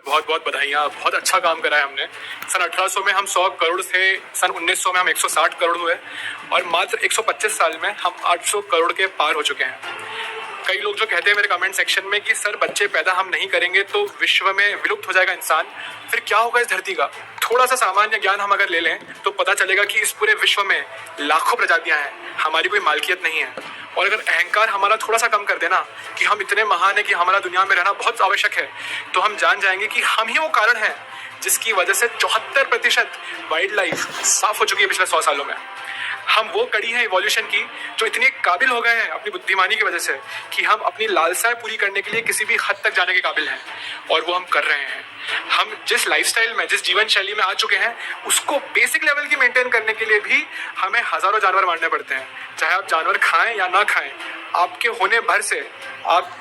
बहुत बहुत बधाइयाँ। बहुत अच्छा काम करा है हमने। सन 1800 में हम 100 करोड़ थे, सन 1900 में हम 160 करोड़ हुए और मात्र 125 साल में हम 800 करोड़ के पार हो चुके हैं। कई लोग जो कहते हैं मेरे कमेंट सेक्शन में कि सर बच्चे पैदा हम नहीं करेंगे तो विश्व में विलुप्त हो जाएगा इंसान, फिर क्या होगा इस धरती का। थोड़ा सा सामान्य ज्ञान हम अगर ले लें तो पता चलेगा कि इस पूरे विश्व में लाखों प्रजातियां हैं, हमारी कोई मालकियत नहीं है। और अगर अहंकार हमारा थोड़ा सा कम कर देना कि हम इतने महान है कि हमारा दुनिया में रहना बहुत आवश्यक है, तो हम जान जाएंगे कि हम ही वो कारण है जिसकी वजह से 74% वाइल्ड लाइफ साफ हो चुकी है पिछले 100 सालों में। हम वो कड़ी है इवोल्यूशन की जो इतने काबिल हो गए हैं अपनी बुद्धिमानी की वजह से कि हम अपनी लालसाएं पूरी करने के लिए किसी भी हद तक जाने के काबिल हैं, और वो हम कर रहे हैं। हम जिस लाइफस्टाइल में, जिस जीवन शैली में आ चुके हैं, उसको बेसिक लेवल की मेंटेन करने के लिए भी हमें हजारों जानवर मारने पड़ते हैं। चाहे आप जानवर खाएं या ना खाएं, आपके होने भर से आप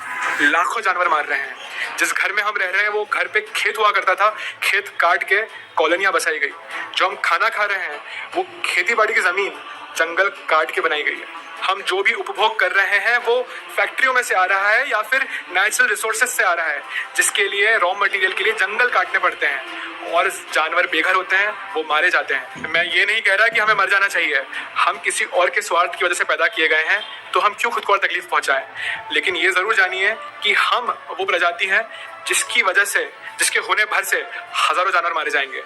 लाखों जानवर मार रहे हैं। जिस घर में हम रह रहे हैं वो घर पे खेत हुआ करता था, खेत काट के कॉलोनियां बसाई गई। जो हम खाना खा रहे हैं वो खेती बाड़ी की जमीन जंगल काट के बनाई गई है। हम जो भी उपभोग कर रहे हैं वो फैक्ट्रियों में से आ रहा है या फिर नेचुरल रिसोर्सेज से आ रहा है, जिसके लिए रॉ मटेरियल के लिए जंगल काटने पड़ते हैं और जानवर बेघर होते हैं, वो मारे जाते हैं। मैं ये नहीं कह रहा कि हमें मर जाना चाहिए, हम किसी और के स्वार्थ की वजह से पैदा किए गए हैं तो हम क्यों खुद को और तकलीफ पहुंचाएं। लेकिन ये जरूर जानिए कि हम वो प्रजाति हैं जिसकी वजह से, जिसके होने भर से हजारों जानवर मारे जाएंगे।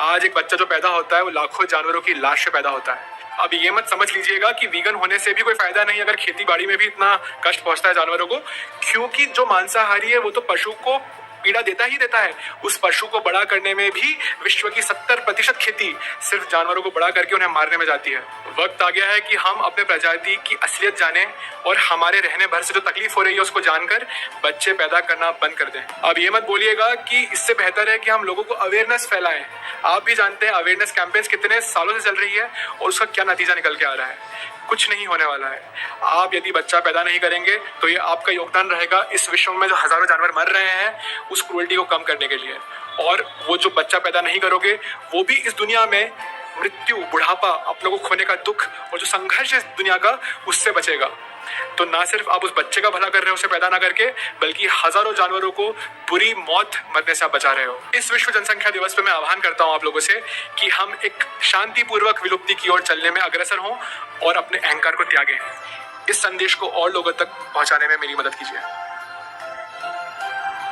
आज एक बच्चा जो पैदा होता है वो लाखों जानवरों की लाश से पैदा होता है। अब ये मत समझ लीजिएगा कि वीगन होने से भी कोई फायदा नहीं अगर खेती बाड़ी में भी इतना कष्ट पहुंचता है जानवरों को, क्योंकि जो मांसाहारी है वो तो पशु को पीड़ा देता ही देता है। उस पशु को बड़ा करने में भी विश्व की 70% खेती सिर्फ जानवरों को बड़ा करके उन्हें मारने में जाती है। वक्त आ गया है कि हम अपने प्रजाति की असलियत जानें और हमारे रहने भर से जो तकलीफ हो रही है उसको जानकर बच्चे पैदा करना बंद कर दें। अब ये मत बोलिएगा कि इससे बेहतर है कि हम लोगों को अवेयरनेस फैलाएं। आप भी जानते हैं अवेयरनेस कैंपेन्स कितने सालों से चल रही है और उसका क्या नतीजा निकल के आ रहा है। कुछ नहीं होने वाला है। आप यदि बच्चा पैदा नहीं करेंगे तो ये आपका योगदान रहेगा इस विश्व में जो हजारों जानवर मर रहे हैं उस क्रूरल्टी को कम करने के लिए। और वो जो बच्चा पैदा नहीं करोगे वो भी इस दुनिया में मृत्यु, बुढ़ापा, अपनों को खोने का दुख और जो संघर्ष है इस दुनिया का, उससे बचेगा। तो ना सिर्फ आप उस बच्चे का भला कर रहे हो उसे पैदा ना करके, बल्कि हजारों जानवरों को बुरी मौत मरने से आप बचा रहे हो। इस विश्व जनसंख्या दिवस पे मैं आह्वान करता हूं आप लोगों से कि हम एक शांतिपूर्वक विलुप्ति की ओर चलने में अग्रसर हों और अपने अहंकार को त्यागें। इस संदेश को और लोगों तक पहुंचाने में मेरी मदद कीजिए।